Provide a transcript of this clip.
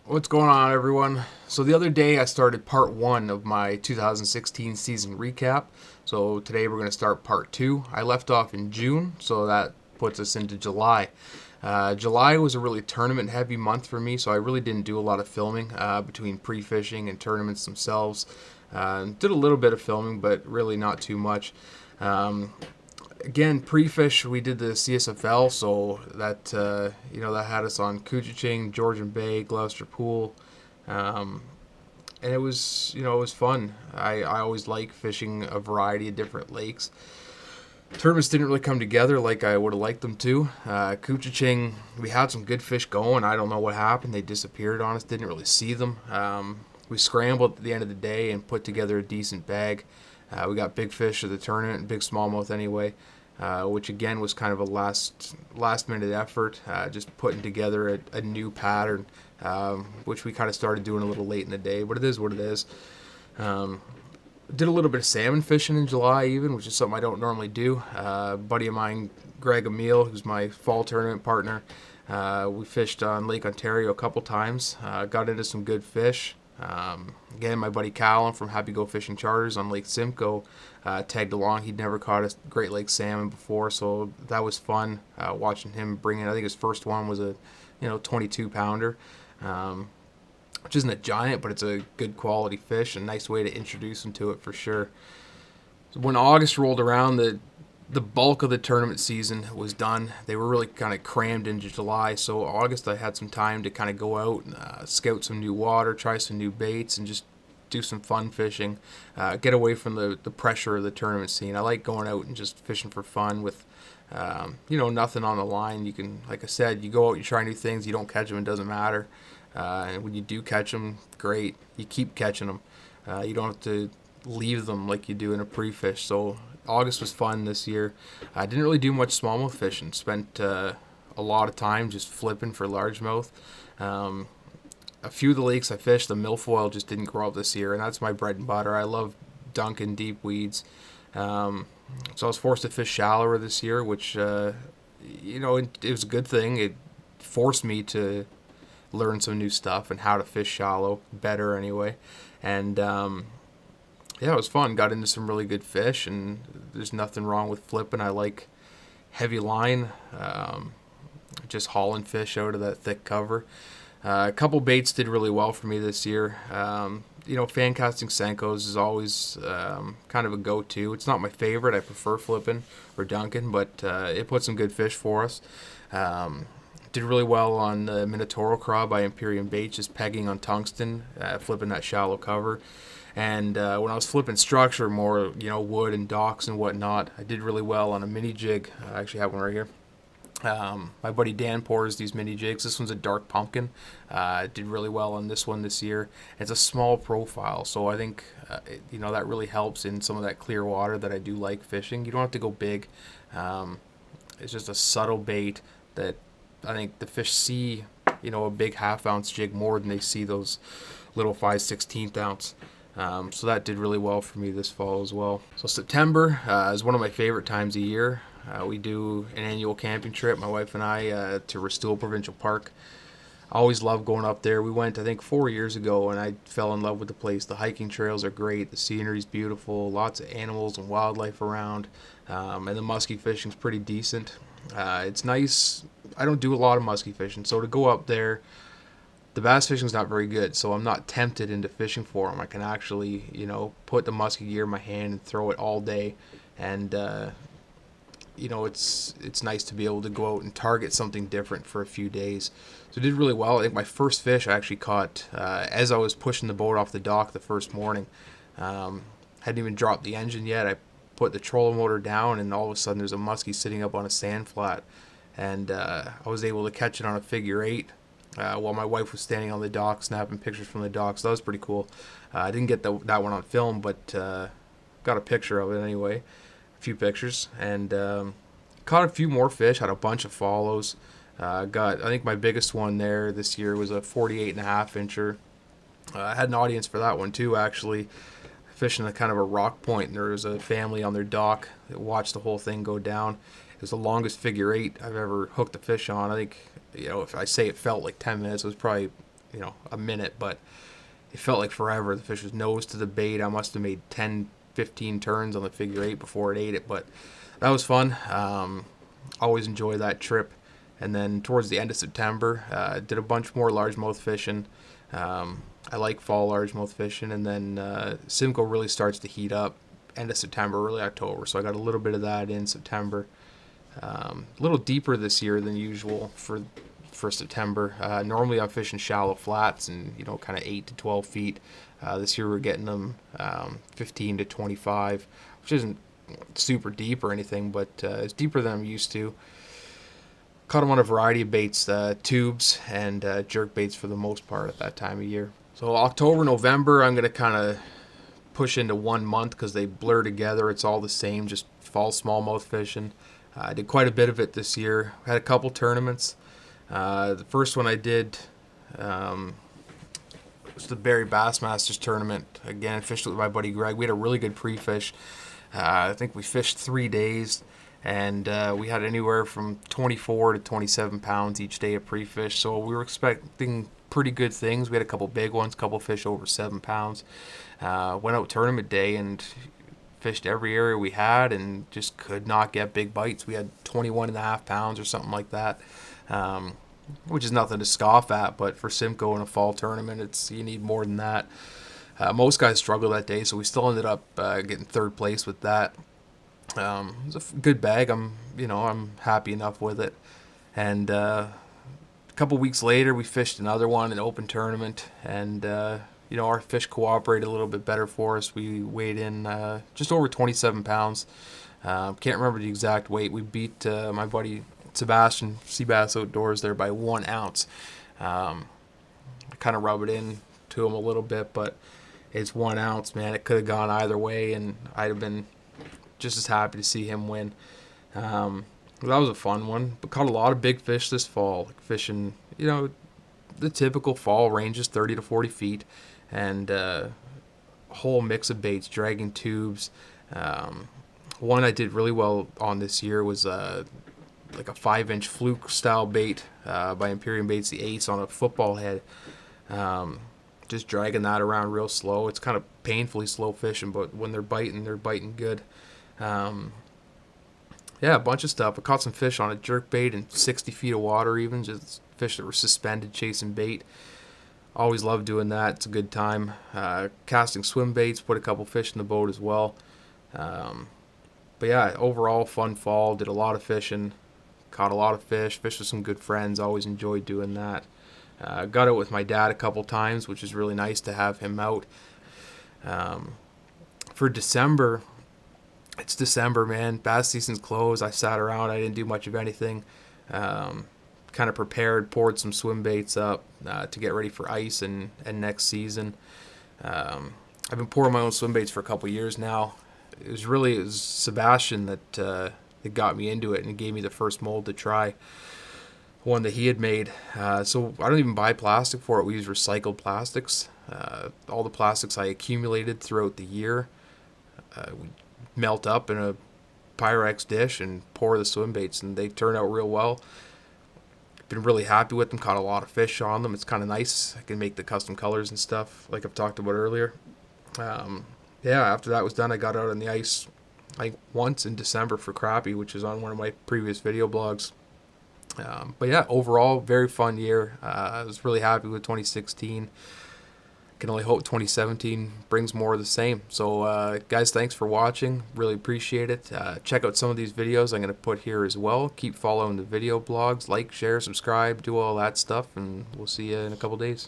What's going on, everyone? So the other day I started part one of my 2016 season recap. So today we're going to start part two. I left off in June, so that puts us into July. July was a really tournament heavy month for me, so I really didn't do a lot of filming between pre-fishing and tournaments themselves. Did a little bit of filming, but really not too much. Again, pre-fish we did the CSFL, so that that had us on Coochaching, Georgian Bay, Gloucester Pool, and it was fun. I always like fishing a variety of different lakes. Tournaments didn't really come together like I would have liked them to. Coochaching, we had some good fish going. I don't know what happened; they disappeared on us. Didn't really see them. We scrambled at the end of the day and put together a decent bag. We got big fish at the tournament, big smallmouth anyway, which again was kind of a last minute effort, just putting together a new pattern, which we kind of started doing a little late in the day, but it is what it is. Did a little bit of salmon fishing in July even, which is something I don't normally do. A buddy of mine, Greg Emile, who's my fall tournament partner, we fished on Lake Ontario a couple times, got into some good fish. Again, my buddy Callum from Happy Go Fishing Charters on Lake Simcoe tagged along. He'd never caught a Great Lake salmon before, so that was fun watching him bring in. I think his first one was a 22 pounder, which isn't a giant, but it's a good quality fish. A nice way to introduce him to it for sure. So when August rolled around, the bulk of the tournament season was done. They were really kind of crammed into July, so August I had some time to kind of go out and scout some new water, try some new baits, and just do some fun fishing, get away from the pressure of the tournament scene. I like going out and just fishing for fun with nothing on the line. You can, like I said, you go out, you try new things, you don't catch them, it doesn't matter. And when you do catch them, great, you keep catching them. You don't have to leave them like you do in a pre-fish. So August was fun this year. I didn't really do much smallmouth fishing. Spent a lot of time just flipping for largemouth. A few of the lakes I fished, the milfoil just didn't grow up this year, and that's my bread and butter. I love dunking deep weeds. So I was forced to fish shallower this year, which, it was a good thing. It forced me to learn some new stuff and how to fish shallow better anyway. And it was fun. Got into some really good fish, and there's nothing wrong with flipping. I like heavy line, just hauling fish out of that thick cover. A couple baits did really well for me this year. Fan casting Senkos is always kind of a go-to. It's not my favorite. I prefer flipping or dunking, but it put some good fish for us. Did really well on the Minotauro craw by Imperium Baits, just pegging on tungsten, flipping that shallow cover. And when I was flipping structure, more wood and docks and whatnot, I did really well on a mini jig. I actually have one right here. My buddy Dan pours these mini jigs. This one's a dark pumpkin. Did really well on this one this year. It's a small profile, so I think that really helps in some of that clear water that I do like fishing. You don't have to go big. It's just a subtle bait that I think the fish see, a big half-ounce jig more than they see those little 5/16 ounce. So that did really well for me this fall as well. So September is one of my favorite times of year. We do an annual camping trip, my wife and I, to Restore Provincial Park. I always love going up there. We went, I think, 4 years ago, and I fell in love with the place. The hiking trails are great. The scenery's beautiful. Lots of animals and wildlife around. And the muskie fishing's pretty decent. It's nice. I don't do a lot of muskie fishing, so to go up there, the bass fishing's not very good, so I'm not tempted into fishing for them. I can actually, put the muskie gear in my hand and throw it all day, and it's nice to be able to go out and target something different for a few days. So I did really well. I think my first fish I actually caught as I was pushing the boat off the dock the first morning. Hadn't even dropped the engine yet. I put the trolling motor down, and all of a sudden there's a muskie sitting up on a sand flat, and I was able to catch it on a figure eight. While my wife was standing on the dock snapping pictures from the dock, so that was pretty cool. I didn't get that one on film, but got a picture of it anyway, a few pictures, and caught a few more fish, had a bunch of follows. I think my biggest one there this year was a 48.5 incher. I had an audience for that one too, actually, fishing a kind of a rock point, and there was a family on their dock that watched the whole thing go down. It was the longest figure eight I've ever hooked a fish on. I think, if I say it felt like 10 minutes, it was probably, a minute, but it felt like forever. The fish was nose to the bait. I must have made 10, 15 turns on the figure eight before it ate it, but that was fun. Always enjoy that trip. And then towards the end of September, did a bunch more largemouth fishing. I like fall largemouth fishing, and then Simcoe really starts to heat up end of September, early October. So I got a little bit of that in September. A little deeper this year than usual for September. Normally I'm fishing shallow flats and kind of 8 to 12 feet. This year we're getting them 15 to 25, which isn't super deep or anything, but it's deeper than I'm used to. Caught them on a variety of baits, tubes and jerk baits for the most part at that time of year. So October, November, I'm going to kind of push into 1 month because they blur together. It's all the same, just fall smallmouth fishing. I did quite a bit of it this year. Had a couple tournaments. The first one I did was the Barry Bassmasters tournament. Again, fished with my buddy Greg. We had a really good pre-fish. I think we fished 3 days, and we had anywhere from 24 to 27 pounds each day of pre-fish. So we were expecting pretty good things. We had a couple big ones, a couple fish over 7 pounds. Went out tournament day and fished every area we had and just could not get big bites. We had 21.5 pounds or something like that, which is nothing to scoff at, but for Simcoe in a fall tournament, you need more than that. Most guys struggled that day, so we still ended up getting third place with that. It was a good bag. I'm happy enough with it. And a couple weeks later, we fished another one, an open tournament, and our fish cooperated a little bit better for us. We weighed in just over 27 pounds. Can't remember the exact weight. We beat my buddy Sebastian, Seabass Outdoors, there by 1 ounce. I kind of rub it in to him a little bit, but it's 1 ounce, man. It could have gone either way, and I'd have been just as happy to see him win. That was a fun one, but caught a lot of big fish this fall. Like fishing, the typical fall ranges 30 to 40 feet, and a whole mix of baits, dragging tubes. One I did really well on this year was like a 5-inch fluke style bait by Imperium Baits, the Ace, on a football head. Just dragging that around real slow. It's kind of painfully slow fishing, but when they're biting good. Yeah, a bunch of stuff. I caught some fish on a jerk bait in 60 feet of water, even just fish that were suspended chasing bait. Always love doing that. It's a good time. Casting swim baits, put a couple fish in the boat as well. But yeah, overall fun fall. Did a lot of fishing, caught a lot of fish, fished with some good friends. Always enjoyed doing that. Got out with my dad a couple times, which is really nice to have him out. For December, it's December, man. Bass season's closed. I sat around. I didn't do much of anything. Kind of prepared, poured some swim baits up to get ready for ice and next season. I've been pouring my own swim baits for a couple years now. It was Sebastian that got me into it and gave me the first mold to try, one that he had made. So I don't even buy plastic for it. We use recycled plastics. All the plastics I accumulated throughout the year, we melt up in a Pyrex dish and pour the swim baits, and they turn out real well. Been really happy with them. Caught a lot of fish on them. It's kind of nice. I can make the custom colors and stuff like I've talked about earlier. Yeah, after that was done, I got out on the ice once in December for crappie, which is on one of my previous video blogs. But yeah, overall, very fun year. I was really happy with 2016. Can only hope 2017 brings more of the same. So guys, thanks for watching. Really appreciate it. Check out some of these videos I'm going to put here as well. Keep following the video blogs. Like, share, subscribe, do all that stuff, and we'll see you in a couple days.